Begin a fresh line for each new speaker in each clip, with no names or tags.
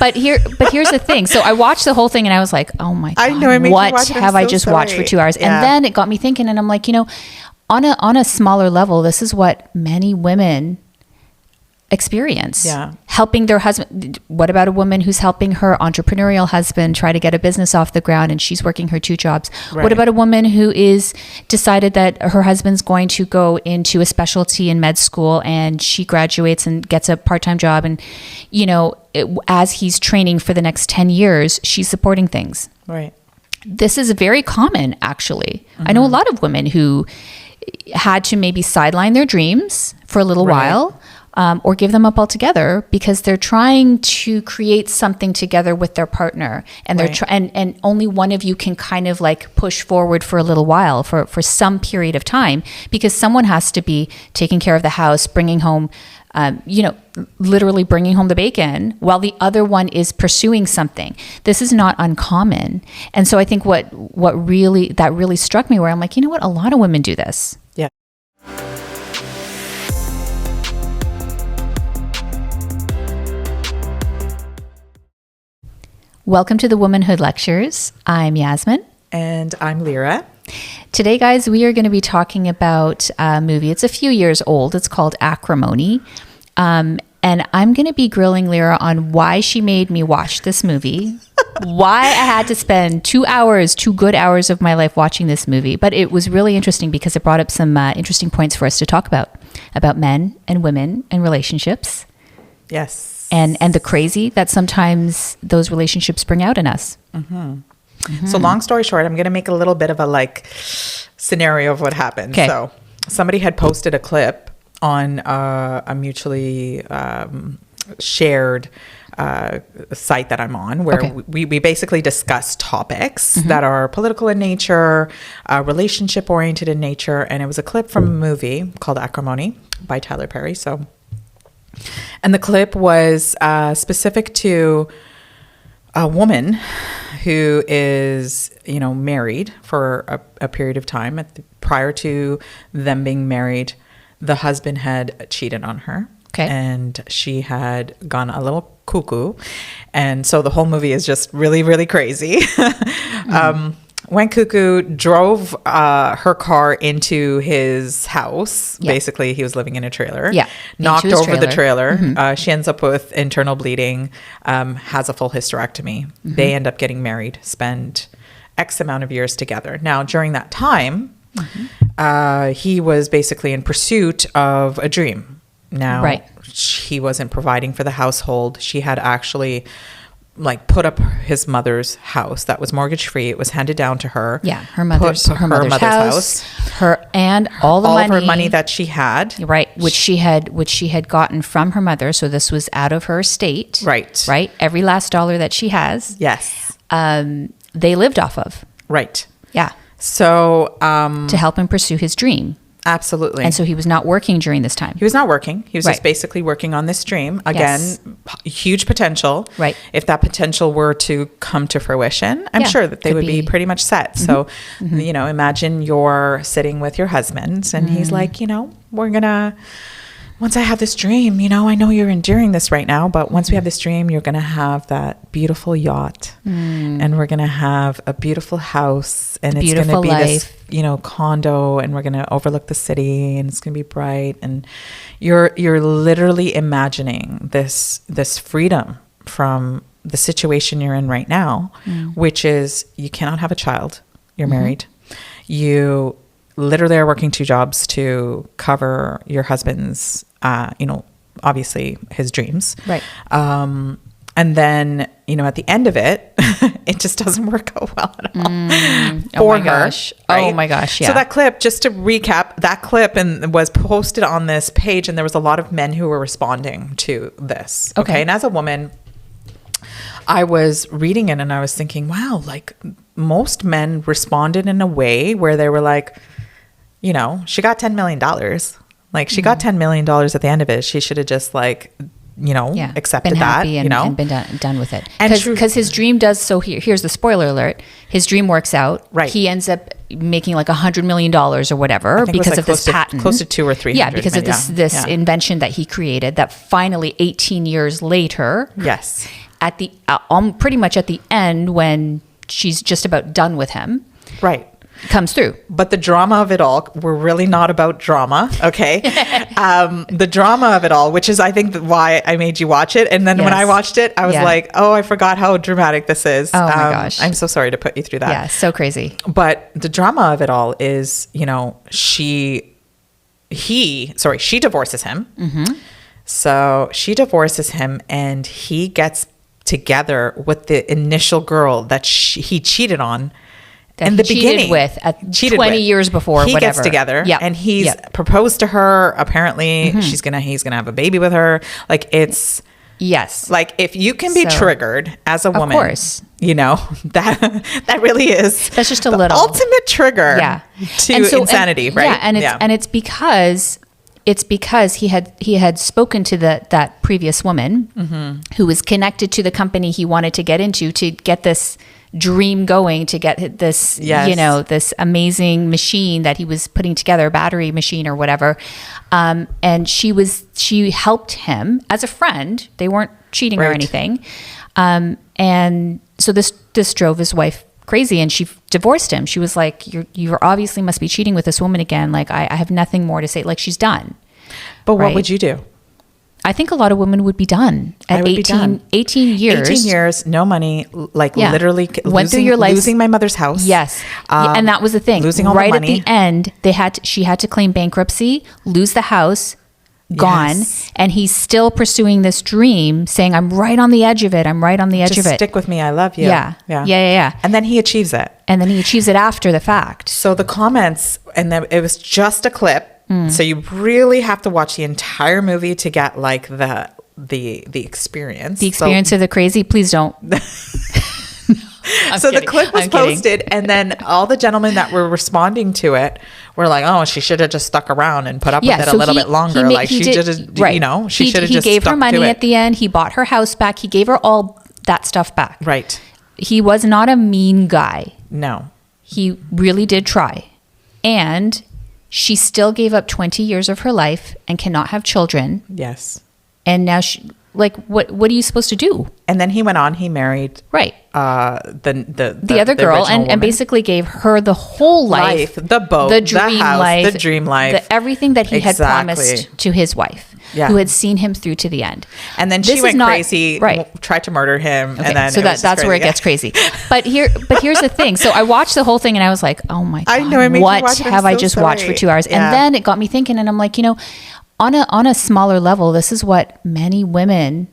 But here's the thing. So I watched the whole thing and I was like, oh my God,
I know, it made me
what
watch it.
have I just watched for 2 hours?
Yeah.
And then it got me thinking, and I'm like, on a smaller level, this is what many women experience.
Yeah.
Helping their husband. What about a woman who's helping her entrepreneurial husband try to get a business off the ground and she's working her 2 jobs?
Right.
What about a woman who is decided that her husband's going to go into a specialty in med school and she graduates and gets a part-time job, and as he's training for the next 10 years, she's supporting things.
Right.
This is very common, actually. I know a lot of women who had to maybe sideline their dreams for a little while, or give them up altogether because they're trying to create something together with their partner, and they're and only one of you can kind of like push forward for a little while, for some period of time, because someone has to be taking care of the house, bringing home, literally bringing home the bacon while the other one is pursuing something. This is not uncommon. And so I think what really struck me, where I'm like, you know what, a lot of women do this.
Yeah.
Welcome to the Womanhood Lectures. I'm Yasmin.
And I'm Lyra.
Today, guys, we are going to be talking about a movie. It's a few years old. It's called Acrimony. And I'm going to be grilling Lyra on why she made me watch this movie, why I had to spend 2 good hours of my life watching this movie. But it was really interesting because it brought up some interesting points for us to talk about men and women and relationships.
Yes.
And the crazy that sometimes those relationships bring out in us.
Mm-hmm. Mm-hmm. So long story short, I'm going to make a little bit of a scenario of what happened. Okay. So somebody had posted a clip on a mutually shared site that I'm on, where we basically discuss topics that are political in nature, relationship oriented in nature. And it was a clip from a movie called Acrimony by Tyler Perry. And the clip was specific to a woman who is, married for a period of time. Prior to them being married, the husband had cheated on her. Okay. And she had gone a little cuckoo. And so the whole movie is just really, really crazy. Went cuckoo, drove her car into his house. Yeah. Basically, he was living in a trailer. Yeah. Knocked over the trailer. Mm-hmm. She ends up with internal bleeding, has a full hysterectomy. Mm-hmm. They end up getting married, spend X amount of years together. Now, during that time, he was basically in pursuit of a dream. Now, he wasn't providing for the household. She had actually put up his mother's house that was mortgage free. It was handed down to her. Yeah, her mother's house. Her and all of her money that she had. Right, which she had gotten from her mother. So this was out of her estate. Right. Every last dollar that she has. Yes. They lived off of. Right. Yeah. So to help him pursue his dream. Absolutely. And so he was not working during this time. He was not working. He was just basically working on this dream. Again, huge potential. Right. If that potential were to come to fruition, I'm sure that they would be pretty much set. So, imagine you're sitting with your husband and he's like, we're going to, once I have this dream, I know you're enduring this right now, but once we have this dream, you're going to have that beautiful yacht and we're going to have a beautiful house and it's going to be this, condo, and we're going to overlook the city and it's going to be bright. And you're literally imagining this freedom from the situation you're in right now, which is you cannot have a child. You're married. You literally are working 2 jobs to cover your husband's, obviously his dreams. Right. And then, at the end of it, it just doesn't work out well at all for her. Gosh. Right? Oh my gosh. Yeah. So that clip, just to recap, that clip was posted on this page, and there was a lot of men who were responding to this. Okay. And as a woman, I was reading it and I was thinking, wow, most men responded in a way where they were like, she got $10 million. She got $10 million at the end of it. She should have just accepted that, and been done with it. Because his dream does. So here's the spoiler alert. His dream works out. Right. He ends up making $100 million or whatever because of this patent. Close to 200 or 300. Yeah, because of this invention that he created that finally 18 years later. Yes.
at the pretty much at the end when she's just about done with him.
Right.
Comes through.
But the drama of it all, we're really not about drama, okay? The drama of it all, which is, I think, why I made you watch it. And then when I watched it, I was like, oh, I forgot how dramatic this is.
Oh, my gosh.
I'm so sorry to put you through that.
Yeah, so crazy.
But the drama of it all is, you know, she divorces him. Mm-hmm. So she divorces him and he gets together with the initial girl that he cheated on. In the beginning,
with 20 years before,
he
whatever.
gets together, and he's proposed to her. Apparently, he's gonna have a baby with her. Like it's like if you can be triggered as a woman, of course, you know that really is
that's just a
the
little
ultimate trigger, to insanity, right?
Yeah, and it's because he had spoken to that previous woman who was connected to the company he wanted to get into to get this dream going, to get this this amazing machine that he was putting together, a battery machine or whatever, and she helped him as a friend. They weren't cheating or anything, and so this drove his wife crazy, and she divorced him. She was like, you obviously must be cheating with this woman again. Like I have nothing more to say. Like she's done.
But what would you do?
I think a lot of women would be done at 18 years.
18 years, no money, literally
went through your life,
losing my mother's house.
Yes. And that was the thing.
Losing all the money.
At the end, she had to claim bankruptcy, lose the house, gone, and he's still pursuing this dream, saying, I'm right on the edge of it. I'm right on the edge of it.
Stick with me. I love you.
Yeah.
And then he achieves it.
And then he achieves it after the fact.
So the comments, and then it was just a clip. So you really have to watch the entire movie to get like the experience.
The experience of the crazy. Please don't.
So the clip was posted, and then all the gentlemen that were responding to it were like, "Oh, she should have just stuck around and put up with it a little bit longer. She should have
He gave her money at the end. He bought her house back. He gave her all that stuff back.
Right.
He was not a mean guy.
No. He
really did try, and she still gave up 20 years of her life and cannot have children.
Yes.
And now what are you supposed to do?
And then he went on, he married
the other girl and basically gave her the whole life,
the boat, the dream life,
everything that he had promised to his wife, who had seen him through to the end.
And then she went crazy, tried to murder him. Okay, and then
so that's where it gets crazy. But here's the thing. So I watched the whole thing and I was like, oh my God, what have I just watched for 2 hours? Yeah. And then it got me thinking, and I'm like, on a smaller level, this is what many women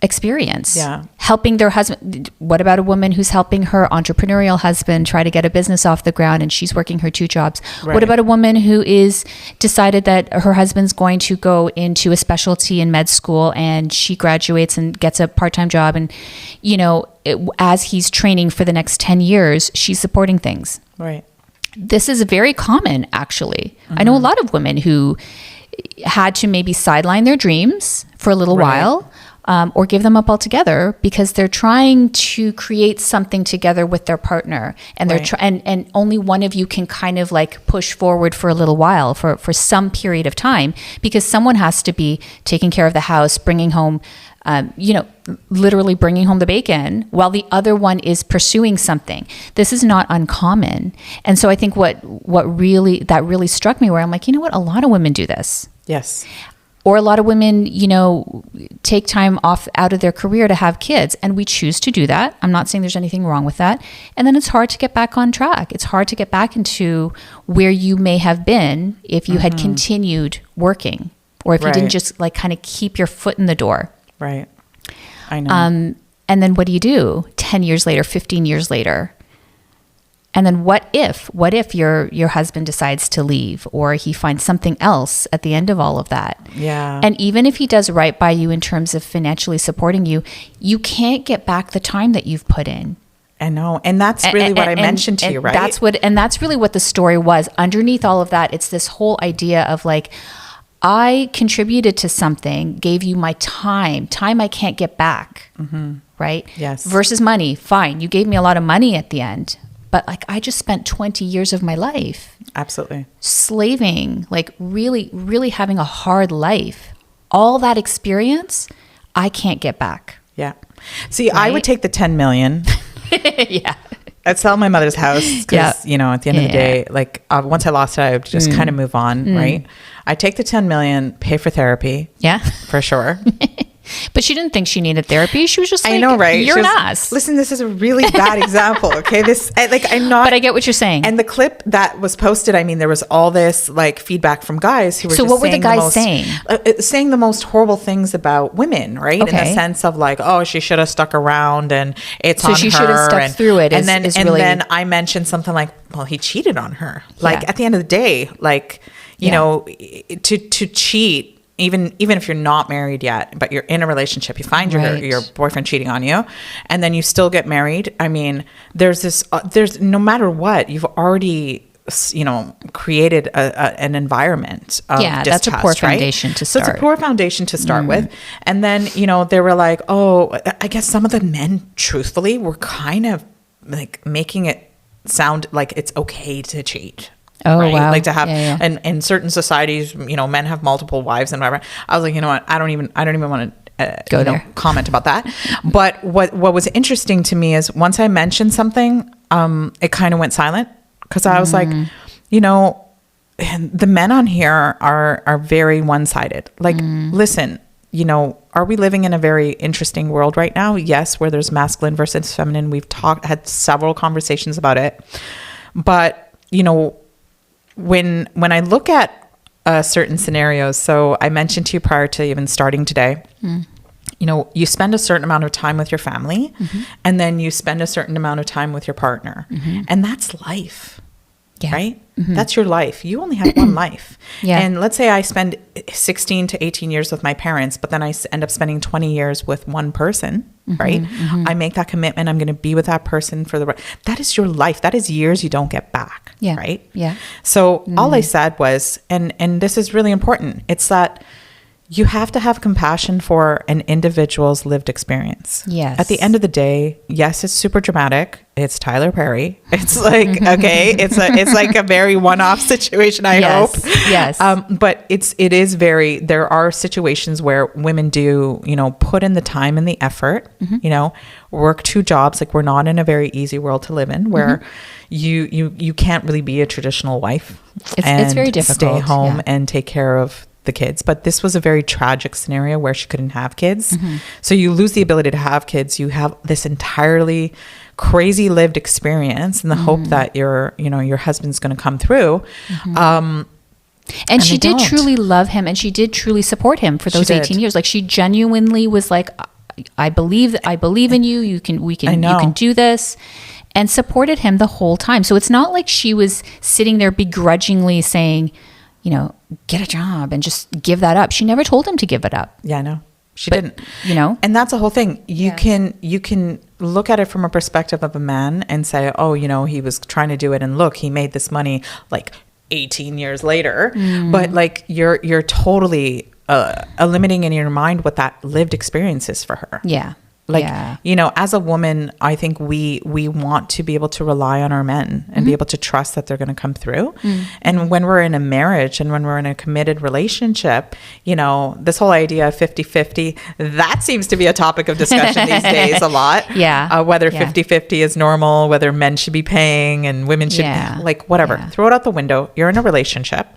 experience.
Yeah.
Helping their husband. What about a woman who's helping her entrepreneurial husband try to get a business off the ground and she's working her 2 jobs? Right. What about a woman who is decided that her husband's going to go into a specialty in med school and she graduates and gets a part-time job, and as he's training for the next 10 years, she's supporting things.
Right.
This is very common, actually. Mm-hmm. I know a lot of women who had to maybe sideline their dreams for a little while, or give them up altogether because they're trying to create something together with their partner, and they're and only one of you can kind of like push forward for a little while, for some period of time, because someone has to be taking care of the house, bringing home, literally bringing home the bacon, while the other one is pursuing something. This is not uncommon. And so I think what really struck me, where I'm like, you know what, a lot of women do this.
Yes.
Or a lot of women, take time off out of their career to have kids, and we choose to do that. I'm not saying there's anything wrong with that. And then it's hard to get back on track. It's hard to get back into where you may have been if you had continued working, or if you didn't just like kind of keep your foot in the door.
Right. I know.
And then what do you do 10 years later, 15 years later? And then what if your husband decides to leave, or he finds something else at the end of all of that?
Yeah.
And even if he does right by you in terms of financially supporting you, you can't get back the time that you've put in.
I know. And that's really what I mentioned to you, right?
That's really what the story was. Underneath all of that, it's this whole idea of like, I contributed to something, gave you my time I can't get back. Mm-hmm. Right?
Yes.
Versus money. Fine. You gave me a lot of money at the end, but like I just spent 20 years of my life.
Absolutely.
Slaving, like really, really having a hard life. All that experience, I can't get back.
Yeah. See, I would take the 10 million.
Yeah.
I'd sell my mother's house because, you know, at the end of the day, like once I lost it, I would just kind of move on, right? I'd take the 10 million, pay for therapy.
Yeah.
For sure.
But she didn't think she needed therapy. She was just like,
I know, right?
You're an ass.
Listen, this is a really bad example. Okay. I'm not.
But I get what you're saying.
And the clip that was posted, I mean, there was all this like feedback from guys who were
So
just
what were the guys saying?
Saying the most horrible things about women, right?
Okay.
In the sense of like, oh, she should have stuck around and it's on her.
So she should have stuck through it.
And then I mentioned something like, well, he cheated on her. Like at the end of the day, like, you know, to cheat, even if you're not married yet, but you're in a relationship, you find your boyfriend cheating on you, and then you still get married. I mean, there's no matter what, you've already, you know, created an environment of distrust,
that's a poor foundation to start.
So it's a poor foundation to start with. And then, you know, they were like, oh, I guess some of the men, truthfully, were kind of like making it sound like it's okay to cheat.
Oh,
right?
wow.
Like to have, and in certain societies, you know, men have multiple wives and whatever. I was like, you know what? I don't even want to comment about that. But what was interesting to me is once I mentioned something, it kind of went silent because I was like, you know, the men on here are very one-sided. Like, listen, you know, are we living in a very interesting world right now? Yes, where there's masculine versus feminine. We've had several conversations about it, but you know, when I look at certain scenarios, so I mentioned to you prior to even starting today, you know, you spend a certain amount of time with your family and then you spend a certain amount of time with your partner, and that's life. Right? That's your life. You only have one life. And let's say I spend 16 to 18 years with my parents, but then I end up spending 20 years with one person, right? I make that commitment. I'm going to be with that person for the rest. That is your life. That is years you don't get back. Right? So all I said was, and this is really important, it's that you have to have compassion for an individual's lived experience. Yes. At the end of the day, yes, it's super dramatic. It's Tyler Perry. It's like, okay, it's like a very one-off situation, I hope. Yes. But it is there are situations where women do, you know, put in the time and the effort, you know, work 2 jobs. Like we're not in a very easy world to live in where you can't really be a traditional wife. It's very difficult. Stay home and take care of the kids. But this was a very tragic scenario where she couldn't have kids. So you lose the ability to have kids. You have this entirely crazy lived experience in the hope that your husband's going to come through. And
she did truly love him, and she did truly support him for those 18 years. Like she genuinely was like, I believe in you. You can do this, and supported him the whole time. So it's not like she was sitting there begrudgingly saying, you know, get a job and just give that up. She never told him to give it up. Yeah, no, she didn't. You know, and that's the whole thing. You can look at it from a perspective of a man and say, oh, you know, he was trying to do it, and look, he made this money like 18 years later. But like you're totally eliminating in your mind what that lived experience is for her. Yeah. Like, you know, as a woman, I think we want to be able to rely on our men and be able to trust that they're going to come through. And when we're in a marriage and when we're in a committed relationship, you know, this whole idea of 50-50, that seems to be a topic of discussion these days a lot. Whether 50-50 is normal, whether men should be paying and women should, like whatever. Throw it out the window. You're in a relationship.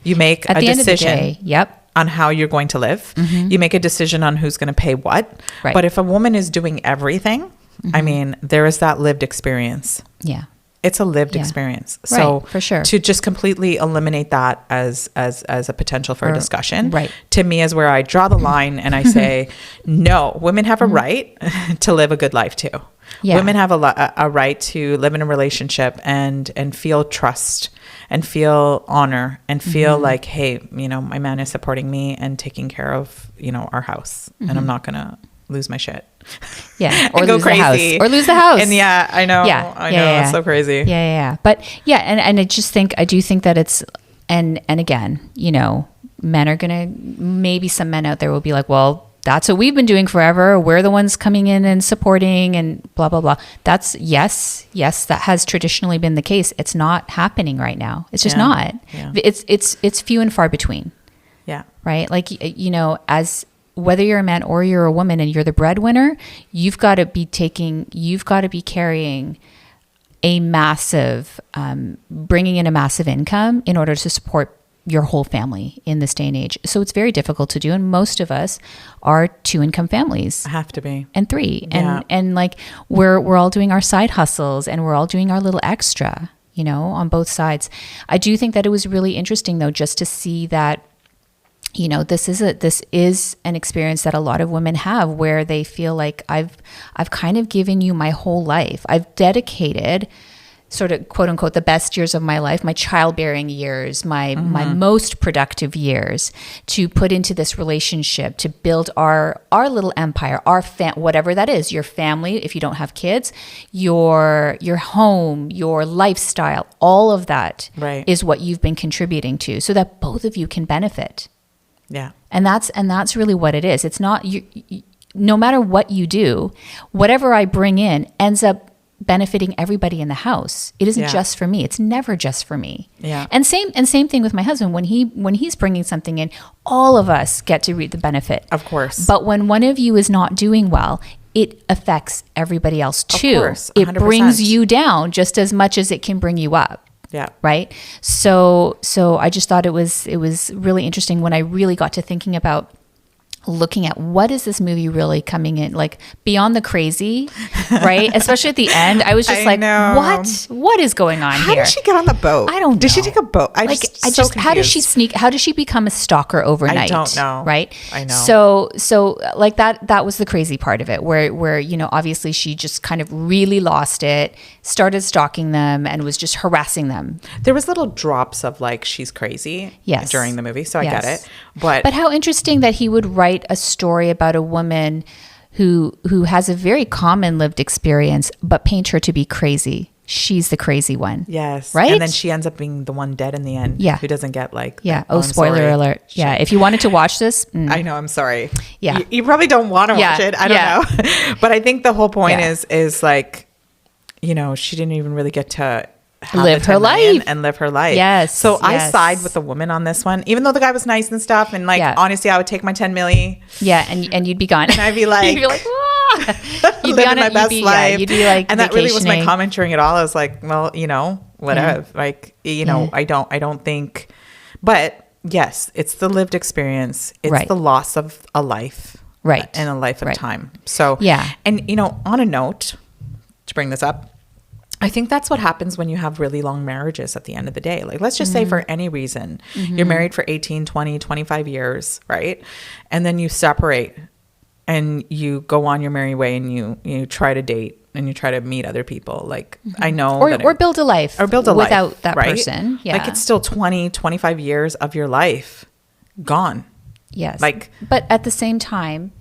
You make a decision. On how you're going to live. You make a decision on who's going to pay what. But if a woman is doing everything, I mean, there is that lived experience. It's a lived experience. So for sure, to just completely eliminate that as a potential for a discussion, to me is where I draw the line and I say, no, women have a right to live a good life too. Women have a right to live in a relationship and feel trust and feel honor and feel like, hey, you know, my man is supporting me and taking care of, you know, our house, and I'm not gonna lose my shit. Or go crazy or lose the house.
And I know it's so crazy.
But and I do think that it's and again, you know, men are gonna, maybe some men out there will be like, well, that's what we've been doing forever. We're the ones coming in and supporting and blah, blah, blah. That's yes, that has traditionally been the case. It's not happening right now. It's just not. It's few and far between. Right? Like, you know, as whether you're a man or you're a woman and you're the breadwinner, you've got to be carrying a massive, bringing in a massive income in order to support your whole family in this day and age. So it's very difficult to do. And most of us are 2-income families.
Have to be.
And 3.
Yeah.
And like we're all doing our side hustles and we're all doing our little extra, you know, on both sides. I do think that it was really interesting though, just to see that, you know, this is an experience that a lot of women have where they feel like I've kind of given you my whole life. I've dedicated sort of quote unquote the best years of my life, my childbearing years, my most productive years to put into this relationship to build our little empire, whatever that is, your family, if you don't have kids, your home, your lifestyle, all of that is what you've been contributing to so that both of you can benefit.
Yeah.
And that's really what it is. It's not no matter what you do, whatever I bring in ends up benefiting everybody in the house. It isn't just for me. It's never just for me.
Yeah.
And same thing with my husband. When he's bringing something in, all of us get to reap the benefit.
Of course.
But when one of you is not doing well, it affects everybody else too.
Of course, 100%.
It brings you down just as much as it can bring you up.
Yeah.
Right. So I just thought it was really interesting when I really got to thinking about looking at what is this movie really coming in like beyond the crazy, right? Especially at the end, I was just what is going on here?
How did she get on the boat?
I don't know.
Did she take a boat? How did she
sneak? How does she become a stalker overnight?
I don't know.
Right?
I know.
So like that was the crazy part of it where, you know, obviously she just kind of really lost it, started stalking them and was just harassing them.
There was little drops of like, she's crazy during the movie. So I get it. But
how interesting that he would write a story about a woman who has a very common lived experience, but paint her to be crazy. She's the crazy one.
Yes.
Right.
And then she ends up being the one dead in the end.
Yeah.
Who doesn't get like.
Yeah. Oh, spoiler alert. Yeah. If you wanted to watch this.
I know. I'm sorry.
Yeah.
You probably don't want to watch it. I don't know. But I think the whole point is like, you know, she didn't even really get to
live her life
and live her life.
Yes.
So I side with the woman on this one, even though the guy was nice and stuff. And like, honestly, I would take my 10 million.
Yeah. And you'd be gone.
And I'd be like,
you'd be on
my best life.
You'd be like,
and that really was my comment during it all. I was like, well, you know, whatever. Like, you know, I don't think, but yes, it's the lived experience. It's the loss of a life.
Right.
And a life of time. So,
yeah.
And, you know, on a note, to bring this up, I think that's what happens when you have really long marriages at the end of the day. Like, let's just say for any reason, you're married for 18, 20, 25 years, right? And then you separate and you go on your merry way and you try to date and you try to meet other people. Like, I know.
Or build a life.
Or build a life.
Without that
right?
person. Yeah.
Like, it's still 20, 25 years of your life gone.
Yes.
Like,
but at the same time,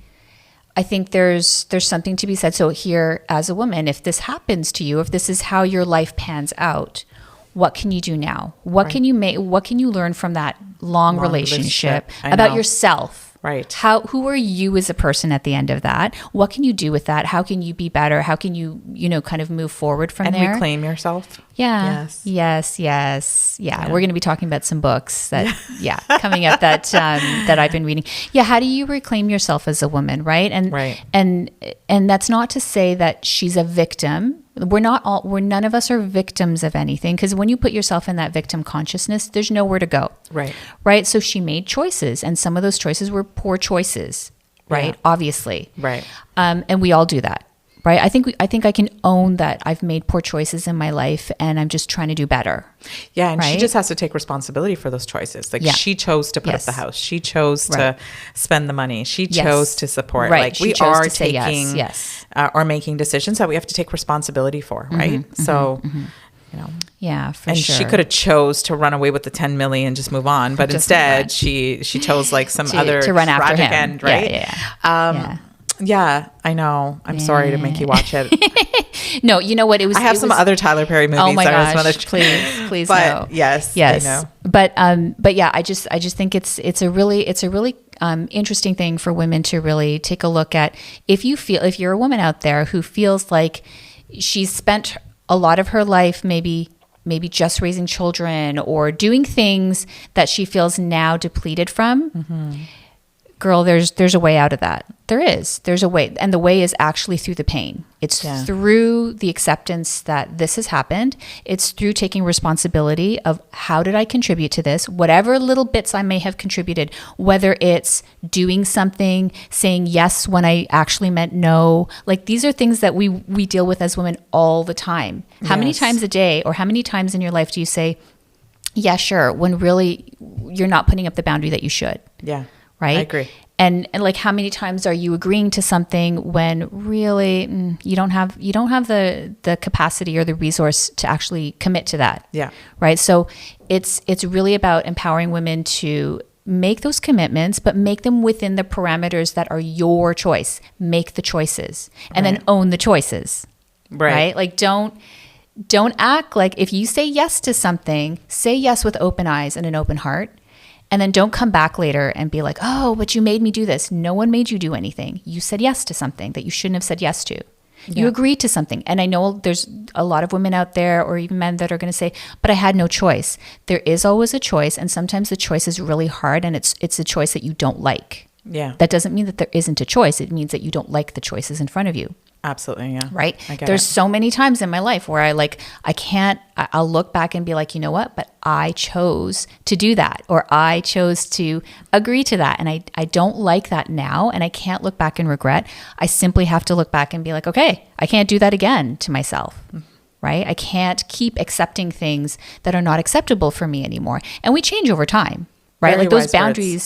I think there's something to be said. So here, as a woman, if this happens to you, if this is how your life pans out, what can you do now? What can you make? What can you learn from that long relationship about yourself?
Right.
Who are you as a person at the end of that? What can you do with that? How can you be better? How can you, kind of move forward from there?
And reclaim yourself.
Yeah. Yes. Yeah. We're going to be talking about some books that, coming up that I've been reading. Yeah. How do you reclaim yourself as a woman? Right. And that's not to say that she's a victim. None of us are victims of anything, because when you put yourself in that victim consciousness, there's nowhere to go. Right. So she made choices, and some of those choices were poor choices. Right. Yeah. Obviously.
Right.
And we all do that. Right. I think I can own that I've made poor choices in my life and I'm just trying to do better.
Yeah. And she just has to take responsibilation for those choices. Like, she chose to put up the house. She chose to spend the money. She chose to support.
Right.
Like, we are taking or making decisions that we have to take responsibility for. Right. So,
Yeah, for
and
sure.
she could have chose to run away with the 10 million and just move on. But instead she chose like some other
to run after him.
End. Right. Yeah, I know. I'm sorry to make you watch it.
No, you know what?
I have some other Tyler Perry movies.
Oh my gosh! Please,
but
no.
Yes.
I know. But yeah, I just think it's a really interesting thing for women to really take a look at. If you're a woman out there who feels like she's spent a lot of her life maybe just raising children or doing things that she feels now depleted from. girl, there's a way out of that. There's a way. And the way is actually through the pain. It's through the acceptance that this has happened. It's through taking responsibility of how did I contribute to this? Whatever little bits I may have contributed, whether it's doing something, saying yes when I actually meant no. Like these are things that we deal with as women all the time. How many times a day or how many times in your life do you say, yeah, sure, when really you're not putting up the boundary that you should?
Yeah.
Right?
I agree.
And like how many times are you agreeing to something when really you don't have the capacity or the resource to actually commit to that?
Yeah.
Right? So it's really about empowering women to make those commitments, but make them within the parameters that are your choice. Make the choices and then own the choices. Right? Like don't act like if you say yes to something, say yes with open eyes and an open heart. And then don't come back later and be like, oh, but you made me do this. No one made you do anything. You said yes to something that you shouldn't have said yes to. You agreed to something. And I know there's a lot of women out there or even men that are going to say, but I had no choice. There is always a choice. And sometimes the choice is really hard and it's a choice that you don't like.
Yeah.
That doesn't mean that there isn't a choice. It means that you don't like the choices in front of you.
Absolutely. Yeah.
Right. There's so many times in my life where I'll look back and be like, you know what, but I chose to do that, or I chose to agree to that. And I don't like that now. And I can't look back and regret. I simply have to look back and be like, okay, I can't do that again to myself. Right. I can't keep accepting things that are not acceptable for me anymore. And we change over time. Right.
Very
like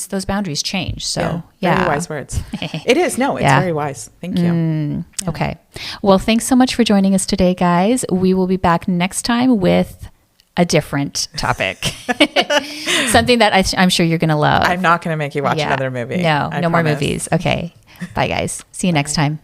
those boundaries change. So
Very wise words. It is. No, it's very wise. Thank you.
Okay. Well, thanks so much for joining us today, guys. We will be back next time with a different topic. Something that I'm sure you're going to love.
I'm not going to make you watch another movie.
No more movies. Okay. Bye, guys. See you next time.